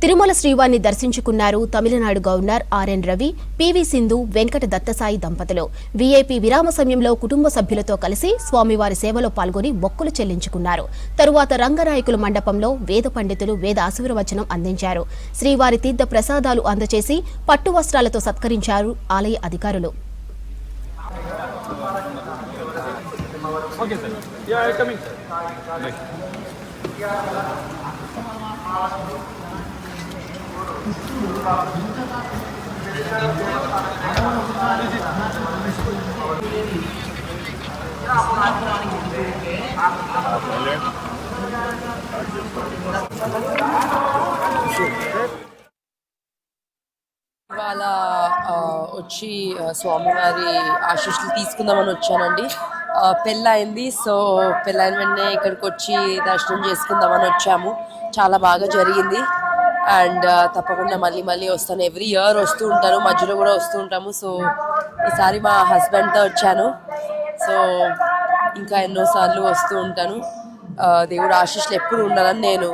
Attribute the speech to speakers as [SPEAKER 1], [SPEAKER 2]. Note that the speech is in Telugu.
[SPEAKER 1] తిరుమల శ్రీవారిని దర్శించుకున్నారు Tamil Nadu governor RN Ravi, PV Sindhu, Venkata Dattasai దంపతులు. వీఐపీ విరామ సమయంలో కుటుంబ సభ్యులతో కలిసి స్వామివారి సేవలో పాల్గొని మొక్కులు చెల్లించుకున్నారు. తరువాత రంగనాయకుల మండపంలో వేద పండితులు వేద ఆశీర్వచనం అందించారు. శ్రీవారి తీర్థ ప్రసాదాలు అందజేసి పట్టు వస్త్రాలతో సత్కరించారు ఆలయ అధికారులు.
[SPEAKER 2] ఇవాళ వచ్చి స్వామివారి ఆశీస్సులు తీసుకుందామని వచ్చానండి. పెళ్ళయింది, సో పెళ్ళైన వెంటనే ఇక్కడికి వచ్చి దర్శనం చేసుకుందామని వచ్చాము. చాలా బాగా జరిగింది అండ్ తప్పకుండా మళ్ళీ మళ్ళీ వస్తాను. ఎవ్రీ ఇయర్ వస్తూ ఉంటాను, మధ్యలో కూడా వస్తూ ఉంటాము. సో ఈసారి మా హస్బెండ్తో వచ్చాను. సో ఇంకా ఎన్నోసార్లు వస్తూ ఉంటాను. దేవుడు ఆశీస్సులు ఎప్పుడు ఉండాలని నేను